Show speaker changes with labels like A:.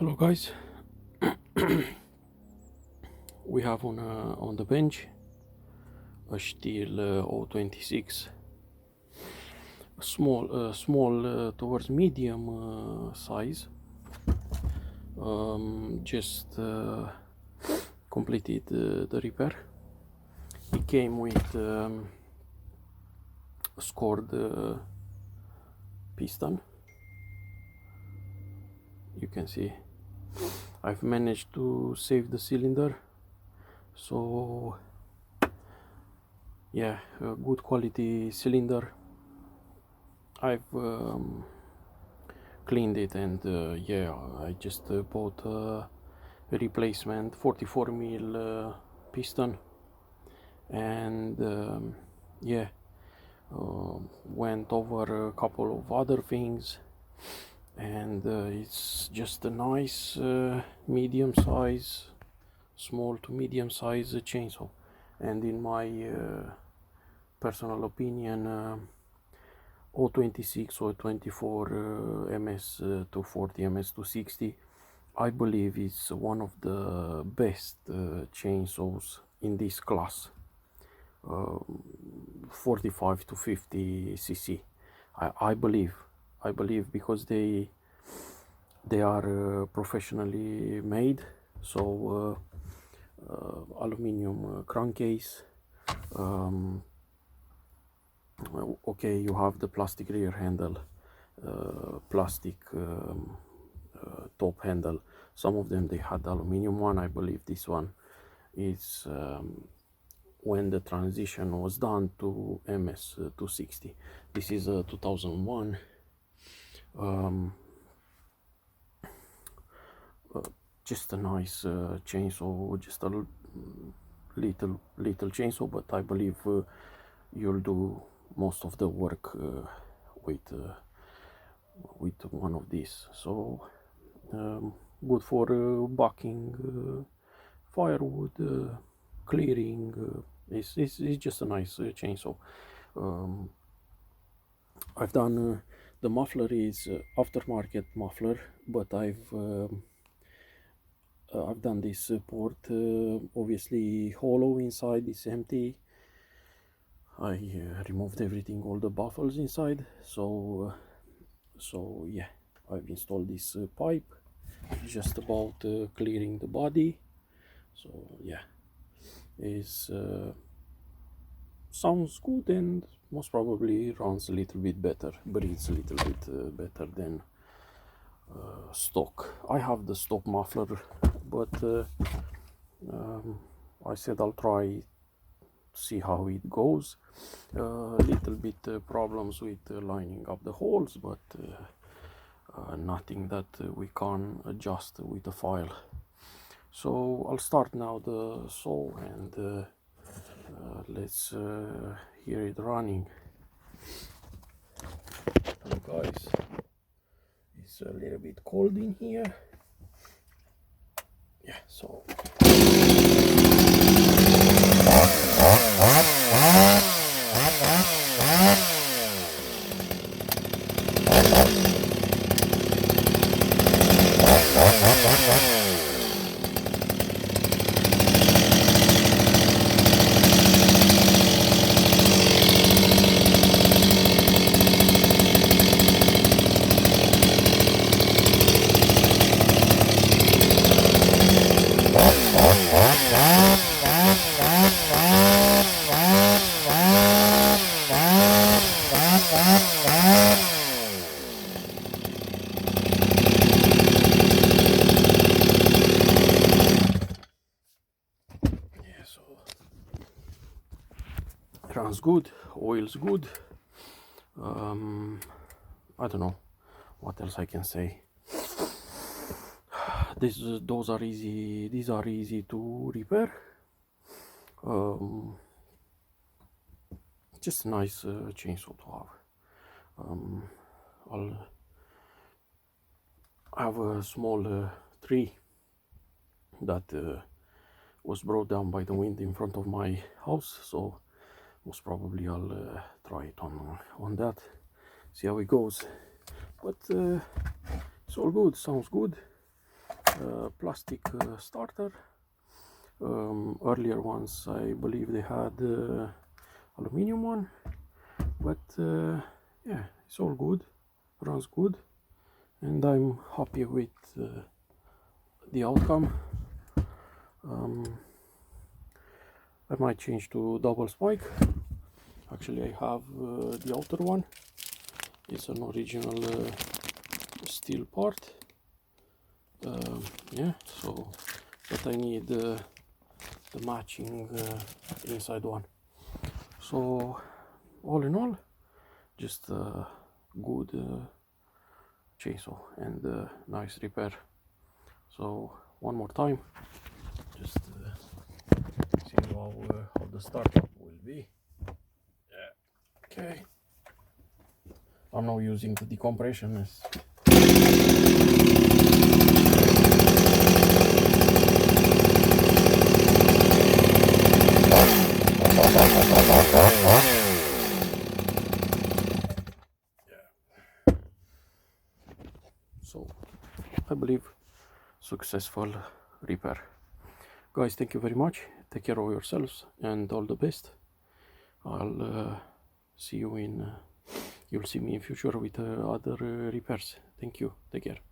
A: Hello guys, we have on the bench a Stihl 026, small towards medium size. Just completed the repair. It came with scored piston. You can see I've managed to save the cylinder, so yeah, a good quality cylinder. I've cleaned it, and yeah, I just bought a replacement 44 mil piston, and yeah, went over a couple of other things, and it's just a nice medium size, small to medium size chainsaw. And in my personal opinion, 026 or 24 MS240 MS260, I believe it's one of the best chainsaws in this class, 45 to 50 cc. I believe because they are professionally made. So aluminum crankcase. Okay, you have the plastic rear handle, plastic top handle. Some of them they had aluminum one. I believe this one is when the transition was done to MS260. This is a 2001. Just a nice chainsaw, just a little chainsaw, but I believe you'll do most of the work with one of these. So good for bucking firewood, clearing. It's just a nice chainsaw. I've done the muffler is aftermarket muffler, but I've done this port, obviously hollow inside, it's empty. I removed everything, all the baffles inside. So yeah, I've installed this pipe, just about clearing the body. So yeah, it sounds good, and most probably runs a little bit better, breathes a little bit better than stock. I have the stock muffler, but I said I'll try, see how it goes. Little bit problems with lining up the holes, but nothing that we can't adjust with a file. So I'll start now the saw, and let's hear it running. So guys, it's a little bit cold in here. Yeah, so runs good, oil's good. I don't know what else I can say. Those are easy. These are easy to repair. Just a nice chainsaw to have. I have a small tree that was brought down by the wind in front of my house, so most probably I'll try it on that, see how it goes. But it's all good, sounds good. plastic starter. Earlier ones, I believe they had aluminium one, but yeah, it's all good, runs good, and I'm happy with the outcome. I might change to double spike. Actually, I have the outer one. It's an original Stihl part. Yeah, so but I need the matching inside one. So all in all, just a good chainsaw and nice repair. So one more time, just see how the startup will be. Yeah. Okay. I'm now using the decompression as so I believe successful repair. Guys, thank you very much. Take care of yourselves and all the best. I'll see you in you'll see me in future with other repairs. Thank you. Take care.